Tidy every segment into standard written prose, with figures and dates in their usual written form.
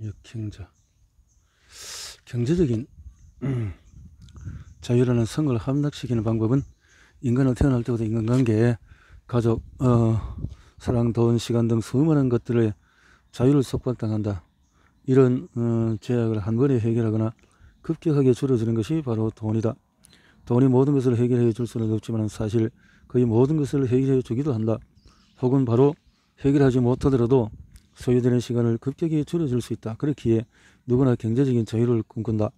역행자. 경제적인 자유라는 성을 함락시키는 방법은 인간은 태어날 때부터 인간관계, 가족, 사랑, 돈, 시간 등 수많은 것들의 자유를 속박당한다. 이런 제약을 한 번에 해결하거나 급격하게 줄여주는 것이 바로 돈이다. 돈이 모든 것을 해결해 줄 수는 없지만 사실 거의 모든 것을 해결해 주기도 한다. 혹은 바로 해결하지 못하더라도 소요되는 시간을 급격히 줄여줄 수 있다. 그렇기에 누구나 경제적인 자유를 꿈꾼다.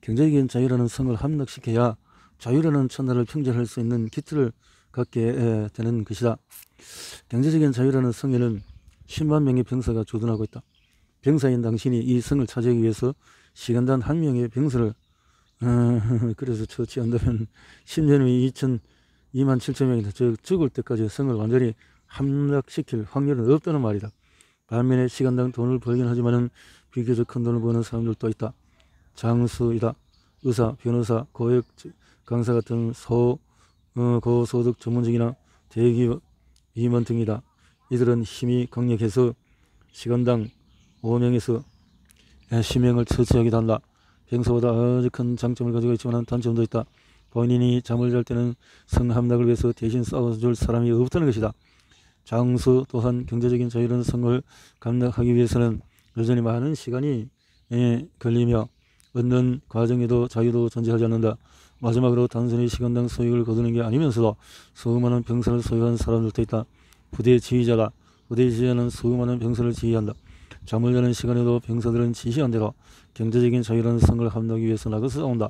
경제적인 자유라는 성을 함락시켜야 자유라는 천하를 평정할 수 있는 기틀을 갖게 되는 것이다. 경제적인 자유라는 성에는 10만 명의 병사가 주둔하고 있다. 병사인 당신이 이 성을 차지하기 위해서 시간당 한 명의 병사를 그래서 처치한다면 10년이면 2만 7천 명이다. 즉 죽을 때까지 성을 완전히 함락시킬 확률은 없다는 말이다. 반면에 시간당 돈을 벌긴 하지만은 비교적 큰 돈을 버는 사람들도 있다. 장수이다. 의사, 변호사, 고액 강사 같은 고소득 전문직이나 대기업 임원 등이다. 이들은 힘이 강력해서 시간당 5명에서 10명을 처치하기도 한다. 병사보다 아주 큰 장점을 가지고 있지만 단점도 있다. 본인이 잠을 잘 때는 성함락을 위해서 대신 싸워줄 사람이 없다는 것이다. 장수 또한 경제적인 자유라는 성을 감당하기 위해서는 여전히 많은 시간이 걸리며 얻는 과정에도 자유도 존재하지 않는다. 마지막으로 단순히 시간당 소유를 거두는 게 아니면서도 수많은 병사를 소유한 사람들도 있다. 부대 지휘자다. 부대 지휘자는 수많은 병사를 지휘한다. 잠을 자는 시간에도 병사들은 지시한 대로 경제적인 자유라는 성을 함락하기 위해서 나가서 싸운다.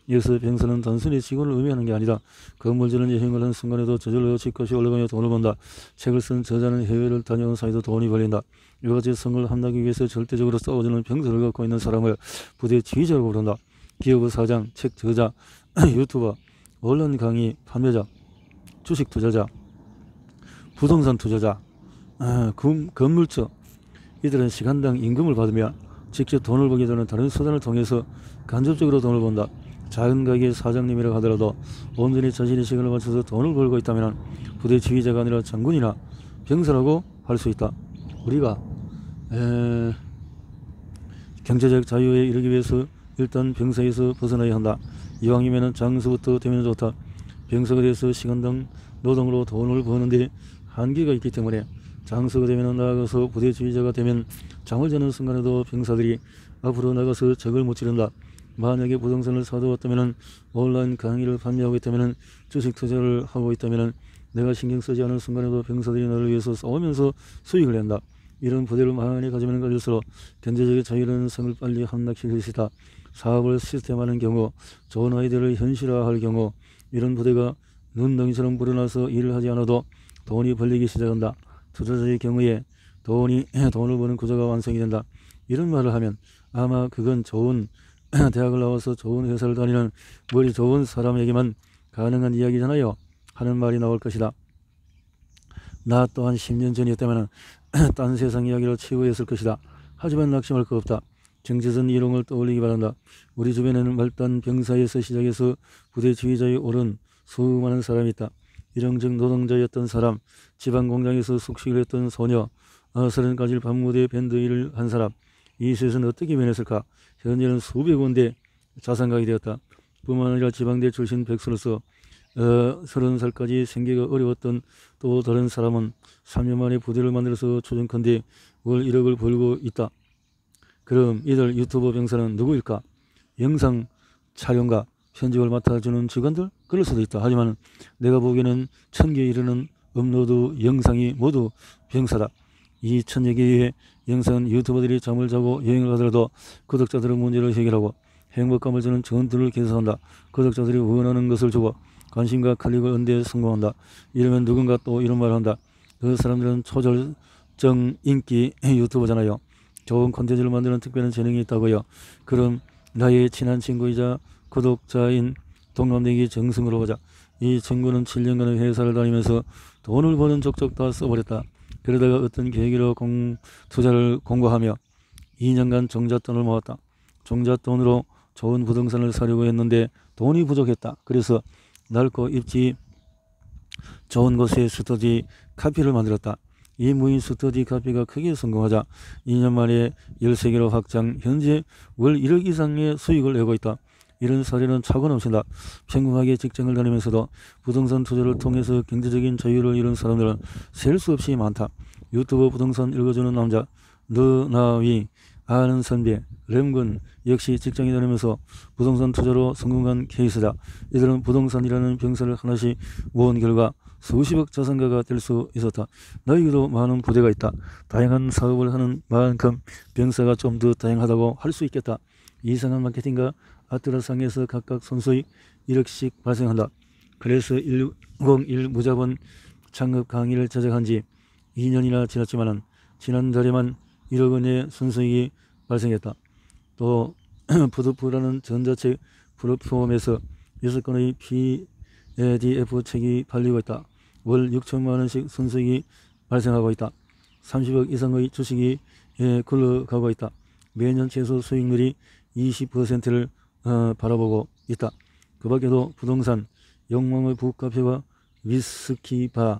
이어서 병사는 단순히 직원을 의미하는 게 아니다. 건물 지는 여행을 한 순간에도 저절로 집값이 올라가며 돈을 번다. 책을 쓴 저자는 해외를 다녀온 사이도 돈이 벌린다. 이와 같이 성을 함락하기 위해서 절대적으로 싸워주는 병사를 갖고 있는 사람을 부대 지휘자라고 부른다. 기업의 사장, 책 저자, 유튜버, 언론 강의 판매자, 주식 투자자, 부동산 투자자, 건물주, 이들은 시간당 임금을 받으며 직접 돈을 벌게 되는 다른 수단을 통해서 간접적으로 돈을 번다. 작은 가게 사장님이라고 하더라도 온전히 자신의 시간을 맞춰서 돈을 벌고 있다면 부대 지휘자가 아니라 장군이나 병사라고 할 수 있다. 우리가 경제적 자유에 이르기 위해서 일단 병사에서 벗어나야 한다. 이왕이면 장수부터 되면 좋다. 병사가 돼서 시간당 노동으로 돈을 버는데 한계가 있기 때문에 장수가 되면 나아가서 부대 지휘자가 되면 잠을 자는 순간에도 병사들이 앞으로 나가서 적을 무찌른다. 만약에 부동산을 사두었다면 온라인 강의를 판매하고 있다면 주식 투자를 하고 있다면 내가 신경 쓰지 않은 순간에도 병사들이 나를 위해서 싸우면서 수익을 낸다. 이런 부대를 많이 가지면 가질수록 경제적인 자유라는 성을 빨리 함락시킬 것이다. 사업을 시스템화하는 경우, 좋은 아이디어를 현실화할 경우 이런 부대가 눈덩이처럼 불어나서 일을 하지 않아도 돈이 벌리기 시작한다. 투자자의 경우에 돈을 버는 구조가 완성이 된다. 이런 말을 하면 아마 그건 좋은 대학을 나와서 좋은 회사를 다니는 머리 좋은 사람에게만 가능한 이야기잖아요 하는 말이 나올 것이다. 나 또한 10년 전이었다면 딴 세상 이야기로 치부했을 것이다. 하지만 낙심할 거 없다. 정체전 이론을 떠올리기 바란다. 우리 주변에는 말단 병사에서 시작해서 부대 지휘자에 오른 수많은 사람이 있다. 일용직 노동자였던 사람, 지방 공장에서 숙식을 했던 소녀, 30가지 밤무대 밴드 일을 한 사람, 이 셋은 어떻게 변했을까? 현재는 수백 군데 자산가게 되었다. 뿐만 아니라 지방대 출신 백수로서 30살까지 생계가 어려웠던 또 다른 사람은 3년 만에 부대를 만들어서 초정컨대 월 1억을 벌고 있다. 그럼 이들 유튜버 병사는 누구일까? 영상 촬영과 편집을 맡아주는 직원들? 그럴 수도 있다. 하지만 내가 보기에는 1000개에 이르는 업로드 영상이 모두 병사다. 이 1000여 개의 영상은 유튜버들이 잠을 자고 여행을 가더라도 구독자들의 문제를 해결하고 행복감을 주는 전투를 계속한다. 구독자들이 원하는 것을 주고 관심과 클릭을 얻는 데 성공한다. 이러면 누군가 또 이런 말을 한다. 그 사람들은 초절정 인기 유튜버잖아요. 좋은 콘텐츠를 만드는 특별한 재능이 있다고요. 그럼 나의 친한 친구이자 구독자인 동갑내기 정승으로 보자. 이 친구는 7년간 회사를 다니면서 돈을 버는 족족 다 써버렸다. 그러다가 어떤 계기로 투자를 공부하며 2년간 종잣돈을 모았다. 종잣돈으로 좋은 부동산을 사려고 했는데 돈이 부족했다. 그래서 넓고 입지 좋은 곳에 스터디 카페를 만들었다. 이 무인 스터디 카페가 크게 성공하자 2년 만에 13개로 확장, 현재 월 1억 이상의 수익을 내고 있다. 이런 사례는 차고 넘친다. 평범하게 직장을 다니면서도 부동산 투자를 통해서 경제적인 자유를 이룬 사람들은 셀 수 없이 많다. 유튜브 부동산 읽어주는 남자, 너나위, 아는 선배, 램군 역시 직장에 다니면서 부동산 투자로 성공한 케이스다. 이들은 부동산이라는 병사를 하나씩 모은 결과 수십억 자산가가 될 수 있었다. 너에게도 많은 부대가 있다. 다양한 사업을 하는 만큼 병사가 좀 더 다양하다고 할 수 있겠다. 이상한 마케팅과 아트라상에서 각각 선수의 1억씩 발생한다. 그래서 101 무자본 창업 강의를 제작한 지 2년이나 지났지만 지난달에만 1억 원의 순수익이 발생했다. 또 푸드프라는 전자책 플랫폼에서 6건의 PDF 책이 팔리고 있다. 월 6천만 원씩 순수익이 발생하고 있다. 30억 이상의 주식이 굴러가고 있다. 매년 최소 수익률이 20%를 바라보고 있다. 그 밖에도 부동산, 영광의 북카페와 위스키바,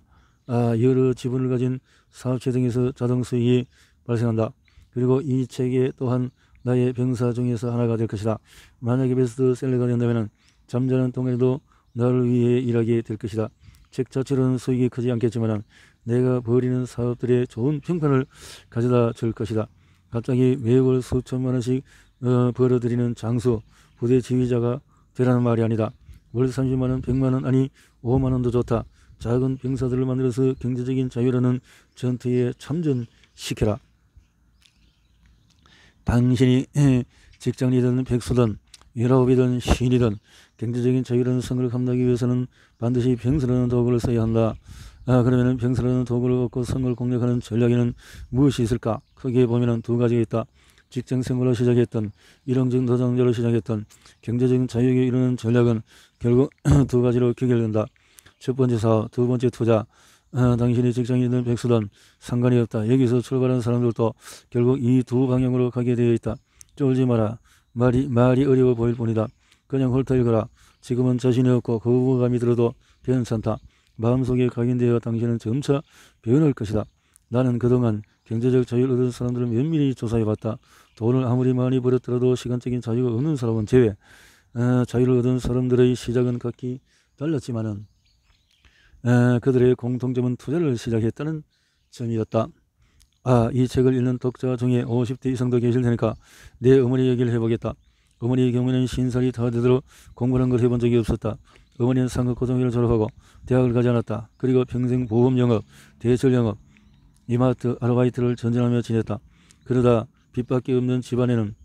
여러 지분을 가진 사업체 등에서 자동 수익이 발생한다. 그리고 이 책에 또한 나의 병사 중에서 하나가 될 것이다. 만약에 베스트셀러가 된다면 잠자는 동안에도 나를 위해 일하게 될 것이다. 책 자체로는 수익이 크지 않겠지만 내가 벌이는 사업들의 좋은 평판을 가져다 줄 것이다. 갑자기 매월 수천만 원씩 벌어들이는 장수, 부대 지휘자가 되라는 말이 아니다. 월 30만 원, 100만 원, 아니 5만 원도 좋다. 작은 병사들을 만들어서 경제적인 자유라는 전투에 참전시켜라. 당신이 직장이든 백수든 일하업이든 시인이든 경제적인 자유라는 성을 감당하기 위해서는 반드시 병사라는 도구를 써야 한다. 그러면 병사라는 도구를 얻고 성을 공략하는 전략에는 무엇이 있을까? 크게 보면 두 가지가 있다. 직장 생활을 시작했던, 일용직 노동자로 시작했던 경제적인 자유에 이르는 전략은 결국 두 가지로 귀결된다. 첫 번째 사업, 두 번째 투자. 당신이 직장이든 백수든 상관이 없다. 여기서 출발한 사람들도 결국 이 두 방향으로 가게 되어 있다. 쫄지 마라. 말이 어려워 보일 뿐이다. 그냥 훑어 읽어라. 지금은 자신이 없고 거부감이 들어도 괜찮다. 마음속에 각인되어 당신은 점차 변할 것이다. 나는 그동안 경제적 자유를 얻은 사람들을 면밀히 조사해봤다. 돈을 아무리 많이 벌었더라도 시간적인 자유가 없는 사람은 제외. 자유를 얻은 사람들의 시작은 각기 달랐지만은 그들의 공통점은 투자를 시작했다는 점이었다. 이 책을 읽는 독자 중에 50대 이상도 계실 테니까 내 어머니 얘기를 해보겠다. 어머니의 경우에는 50살이 다 되도록 공부한 걸 해본 적이 없었다. 어머니는 상급고등학교를 졸업하고 대학을 가지 않았다. 그리고 평생 보험 영업, 대출 영업, 이마트 아르바이트를 전전하며 지냈다. 그러다 빚밖에 없는 집안에는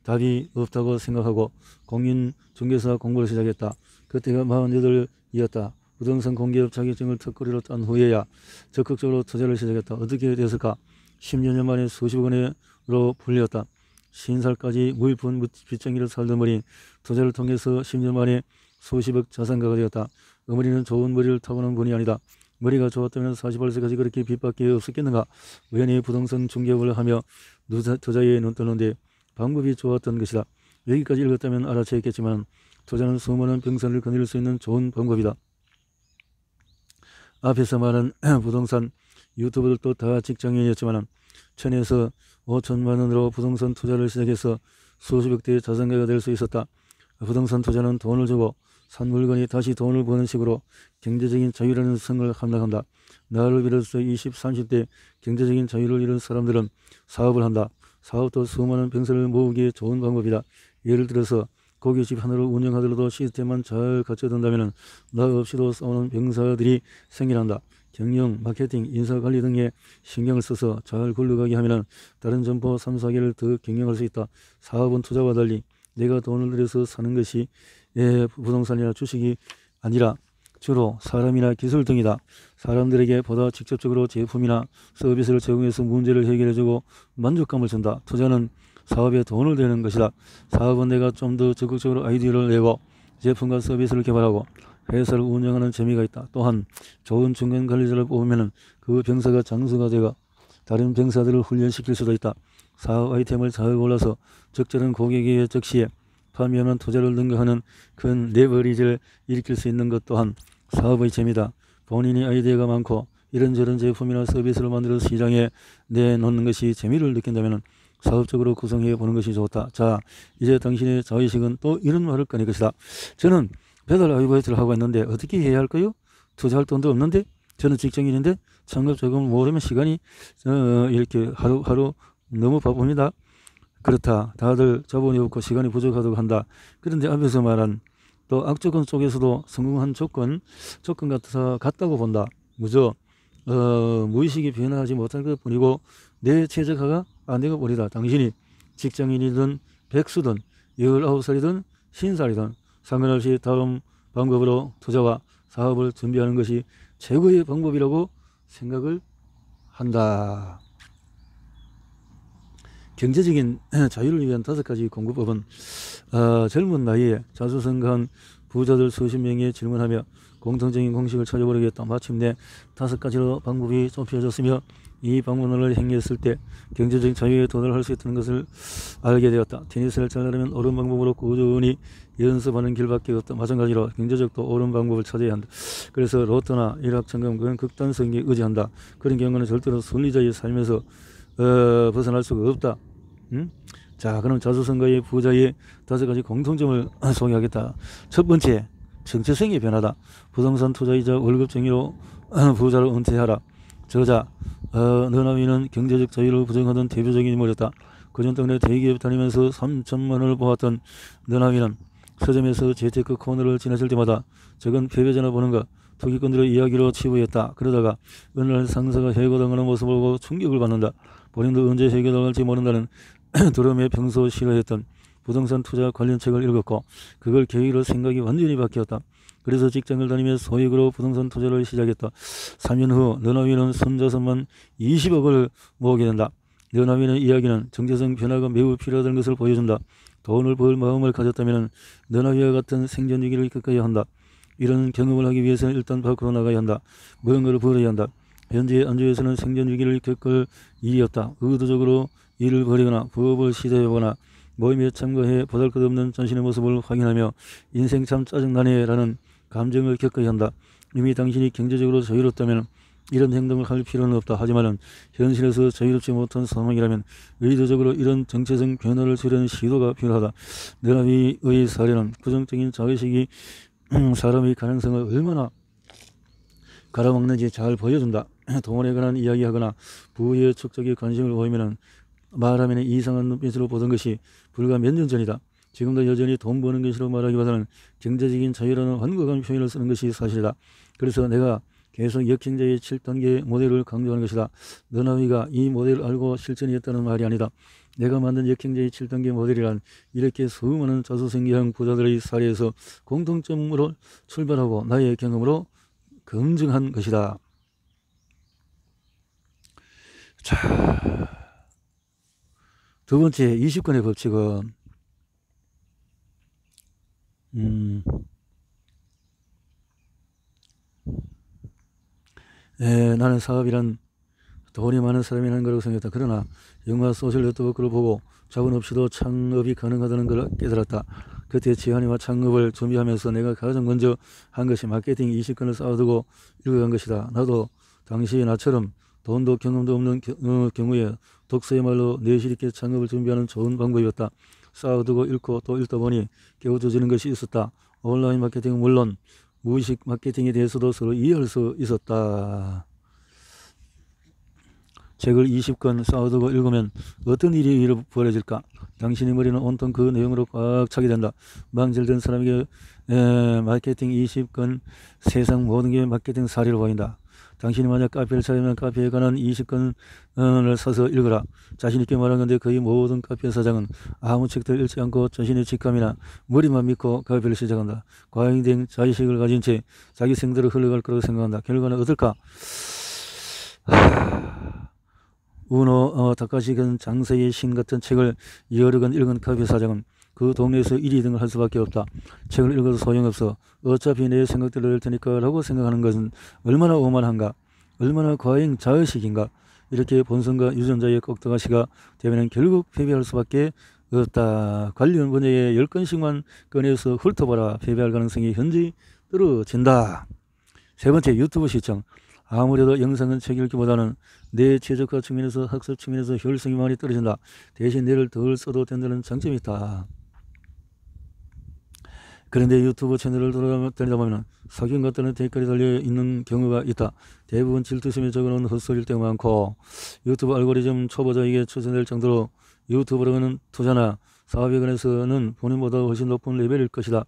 답이 없다고 생각하고 공인중개사 공부를 시작했다. 그때가 48이었다. 부동산 공기업 자격증을 턱걸이로 딴 후에야 적극적으로 투자를 시작했다. 어떻게 됐을까? 10여 년 만에 수십억 원으로 불렸다. 50살까지 무일푼 빚쟁이를 살던 머리 투자를 통해서 10년 만에 수십억 자산가가 되었다. 어머니는 좋은 머리를 타고난 분이 아니다. 머리가 좋았다면 48세까지 그렇게 빚밖에 없었겠는가? 우연히 부동산 중개업을 하며 투자에 눈 뜨는데 방법이 좋았던 것이다. 여기까지 읽었다면 알아채겠지만 투자는 수많은 병사를 거닐 수 있는 좋은 방법이다. 앞에서 말한 부동산 유튜버들도 다 직장인이었지만 1000에서 5천만 원으로 부동산 투자를 시작해서 수십억 대의 자산가가 될 수 있었다. 부동산 투자는 돈을 주고 산 물건이 다시 돈을 버는 식으로 경제적인 자유라는 성을 함락한다. 나를 비롯해서 20, 30대 경제적인 자유를 이룬 사람들은 사업을 한다. 사업도 수많은 병사를 모으기에 좋은 방법이다. 예를 들어서 고깃집 하나를 운영하더라도 시스템만 잘 갖춰둔다면 나 없이도 싸우는 병사들이 생겨난다. 경영, 마케팅, 인사관리 등에 신경을 써서 잘 굴러가게 하면 다른 점포 3, 4개를 더 경영할 수 있다. 사업은 투자와 달리 내가 돈을 들여서 사는 것이 부동산이나 주식이 아니라 주로 사람이나 기술 등이다. 사람들에게 보다 직접적으로 제품이나 서비스를 제공해서 문제를 해결해주고 만족감을 준다. 투자는 사업에 돈을 대는 것이다. 사업은 내가 좀 더 적극적으로 아이디어를 내고 제품과 서비스를 개발하고 회사를 운영하는 재미가 있다. 또한 좋은 중간 관리자를 뽑으면 그 병사가 장수가 되고 다른 병사들을 훈련시킬 수도 있다. 사업 아이템을 잘 골라서 적절한 고객에게 적시해 판매하는 투자를 능가하는 큰 레버리지를 일으킬 수 있는 것 또한 사업의 재미다. 본인이 아이디어가 많고 이런저런 제품이나 서비스를 만들어서 시장에 내놓는 것이 재미를 느낀다면 사업적으로 구성해 보는 것이 좋다. 자, 이제 당신의 자의식은 또 이런 말을 꺼낼 것이다. 저는 배달 아르바이트를 하고 있는데 어떻게 해야 할까요? 투자할 돈도 없는데, 저는 직장인인데 창업 자금을 모으려면 시간이 이렇게 하루하루 너무 바쁩니다. 그렇다. 다들 자본이 없고 시간이 부족하다고 한다. 그런데 앞에서 말한 또 악조건 속에서도 성공한 조건 같다고 본다. 그저 무의식이 변화하지 못할 것 뿐이고 내 최적화가 안 되고 버리다. 당신이 직장인이든 백수든 19살이든 50살이든 상관없이 다음 방법으로 투자와 사업을 준비하는 것이 최고의 방법이라고 생각을 한다. 경제적인 자유를 위한 5가지 공부법은 젊은 나이에 자수성가한 부자들 수십 명에 질문하며 공통적인 공식을 찾아보려겠다. 마침내 5가지로 방법이 좁혀졌으며 이 방법론을 행했을 때 경제적 자유에 도달할 수 있다는 것을 알게 되었다. 테니스를 잘하려면 옳은 방법으로 꾸준히 연습하는 길밖에 없다. 마찬가지로 경제적도 옳은 방법을 찾아야 한다. 그래서 로또나 일확천금, 그건 극단성에 의지한다. 그런 경우는 절대로 순리자의 삶에서 벗어날 수가 없다. 자, 그럼 자수성가의 부자의 5가지 공통점을 소개하겠다. 첫 번째, 정체성의 변화다. 부동산 투자이자 월급쟁이로 부자로 은퇴하라. 저자 너나미는 경제적 자유를 부정하던 대표적인 인물이었다. 그전 때문에 대기업 다니면서 3천만 원을 모았던 너나미는 서점에서 재테크 코너를 지나칠 때마다 저건 패배자나 보는가 투기꾼들의 이야기로 치부했다. 그러다가 어느 날 상사가 해고당하는 모습을 보고 충격을 받는다. 본인도 언제 해고당할지 모른다는 두려움에 평소 싫어했던 부동산 투자 관련 책을 읽었고 그걸 계기로 생각이 완전히 바뀌었다. 그래서 직장을 다니며 소액으로 부동산 투자를 시작했다. 3년 후 너나미는 손자손만 20억을 모으게 된다. 너나미의 이야기는 정체성 변화가 매우 필요하다는 것을 보여준다. 돈을 벌 마음을 가졌다면 너나미와 같은 생존 위기를 겪어야 한다. 이런 경험을 하기 위해서는 일단 밖으로 나가야 한다. 무언가를 벌어야 한다. 현재 안주에서는 생존 위기를 겪을 일이었다. 의도적으로 일을 벌이거나 부업을 시도해보거나 모임에 참가해 보잘것없는 자신의 모습을 확인하며 인생 참 짜증나네 라는 감정을 겪어야 한다. 이미 당신이 경제적으로 자유롭다면 이런 행동을 할 필요는 없다. 하지만 현실에서 자유롭지 못한 상황이라면 의도적으로 이런 정체성 변화를 주려는 시도가 필요하다. 너나미의 사례는 부정적인 자의식이 사람의 가능성을 얼마나 갈아먹는지 잘 보여준다. 돈에 관한 이야기하거나 부의 축적에 관심을 보이면 말하면 이상한 눈빛으로 보던 것이 불과 몇 년 전이다. 지금도 여전히 돈 버는 것이라고 말하기보다는 경제적인 자유라는 완곡한 표현을 쓰는 것이 사실이다. 그래서 내가 계속 역행자의 7단계 모델을 강조하는 것이다. 너나미가 이 모델을 알고 실천했다는 말이 아니다. 내가 만든 역행자의 7단계 모델이란 이렇게 수많은 자수성가한 부자들의 사례에서 공통점으로 출발하고 나의 경험으로 검증한 것이다. 자, 두 번째 20권의 법칙은 나는 사업이란 돈이 많은 사람이 하는 거라고 생각했다. 그러나 영화 소셜 네트워크를 보고 자본 없이도 창업이 가능하다는 걸 깨달았다. 그때 지한이와 창업을 준비하면서 내가 가장 먼저 한 것이 마케팅 20권을 쌓아두고 읽어간 것이다. 나도 당시 나처럼 돈도 경험도 없는 경우에 독서야말로 내실 있게 창업을 준비하는 좋은 방법이었다. 쌓아두고 읽고 또 읽다 보니 깨우쳐지는 것이 있었다. 온라인 마케팅은 물론 무의식 마케팅에 대해서도 서로 이해할 수 있었다. 책을 20권 쌓아두고 읽으면 어떤 일이 벌어질까? 당신의 머리는 온통 그 내용으로 꽉 차게 된다. 망설된 사람에게 마케팅 20권 세상 모든 게 마케팅 사례로 보인다. 당신이 만약 카페를 차리면 카페에 관한 20권을 사서 읽어라. 자신있게 말한 건데 거의 모든 카페 사장은 아무 책도 읽지 않고 자신의 직감이나 머리만 믿고 카페를 시작한다. 과잉된 자의식을 가진 채 자기 생대로 흘러갈 거라고 생각한다. 결과는 어떨까? 우노 다카시건 장세의 신 같은 책을 여러 권 읽은 카페 사장은 그 동네에서 1, 2등을 할 수밖에 없다. 책을 읽어도 소용없어. 어차피 내 생각대로 될 테니까 라고 생각하는 것은 얼마나 오만한가, 얼마나 과잉 자의식인가. 이렇게 본성과 유전자의 꼭다가시가 되면 결국 패배할 수밖에 없다. 관련 분야에 10건씩만 꺼내서 훑어봐라. 패배할 가능성이 현저히 떨어진다. 세 번째, 유튜브 시청. 아무래도 영상은 책 읽기보다는 내 최적화 측면에서 학습 측면에서 효율성이 많이 떨어진다. 대신 뇌를 덜 써도 된다는 장점이 있다. 그런데 유튜브 채널을 돌아다니다 보면 사기꾼 같다는 댓글이 달려있는 경우가 있다. 대부분 질투심에 적어놓은 헛소리일 때가 많고 유튜브 알고리즘 초보자에게 추천될 정도로 유튜브라는 투자나 사업에 관해서는 본인보다 훨씬 높은 레벨일 것이다.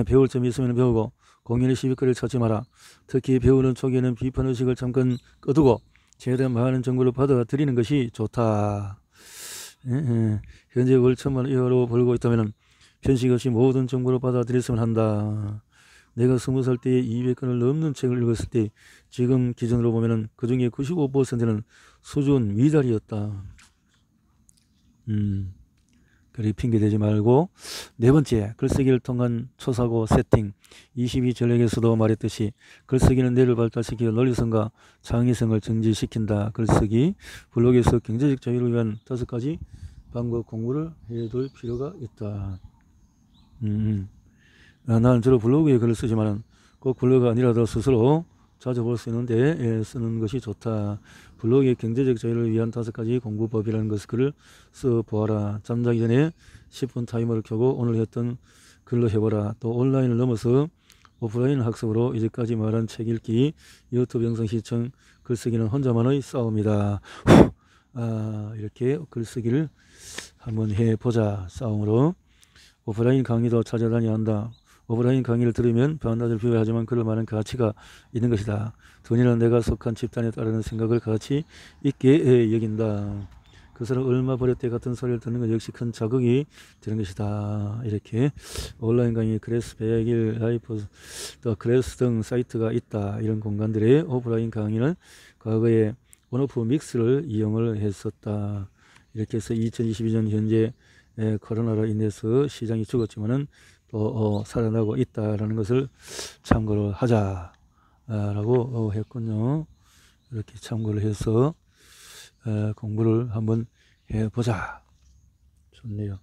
배울 점이 있으면 배우고 공연의 시비거리를 찾지 마라. 특히 배우는 초기에는 비판의식을 잠깐 꺼두고 최대한 많은 정보를 받아들이는 것이 좋다. 현재 월 1,000만 이하로 벌고 있다면 편식 없이 모든 정보를 받아들였으면 한다. 내가 20살 때 200권을 넘는 책을 읽었을 때 지금 기준으로 보면 그 중에 95%는 수준 위달이었다. 그리 핑계대지 말고. 네 번째, 글쓰기를 통한 초사고 세팅. 22전략에서도 말했듯이 글쓰기는 뇌를 발달시키고 논리성과 창의성을 증진시킨다. 글쓰기, 블로그에서 경제적 자유를 위한 5가지 방법 공부를 해둘 필요가 있다. 나는 주로 블로그에 글을 쓰지만 꼭 블로그가 아니라도 스스로 자주 볼 수 있는데 쓰는 것이 좋다. 블로그의 경제적 자유를 위한 5가지 공부법이라는 것을 글을 써보아라. 잠자기 전에 10분 타이머를 켜고 오늘 했던 글로 해보라. 또 온라인을 넘어서 오프라인 학습으로 이제까지 말한 책 읽기, 유튜브 영상 시청, 글쓰기는 혼자만의 싸움이다. 이렇게 글쓰기를 한번 해보자. 싸움으로. 오프라인 강의도 찾아다녀야 한다. 오프라인 강의를 들으면 반나절 비교하지만 그럴 만한 가치가 있는 것이다. 돈이는 내가 속한 집단에 따르는 생각을 가치 있게 여긴다. 그 사람 얼마 버렸대 같은 소리를 듣는 것 역시 큰 자극이 되는 것이다. 이렇게 온라인 강의, 그래스, 100일, 라이프, 또 그래스 등 사이트가 있다. 이런 공간들의 오프라인 강의는 과거에 온오프 믹스를 이용을 했었다. 이렇게 해서 2022년 현재 코로나로 인해서 시장이 죽었지만은 또 살아나고 있다라는 것을 참고를 하자라고 했군요. 이렇게 참고를 해서 공부를 한번 해보자. 좋네요.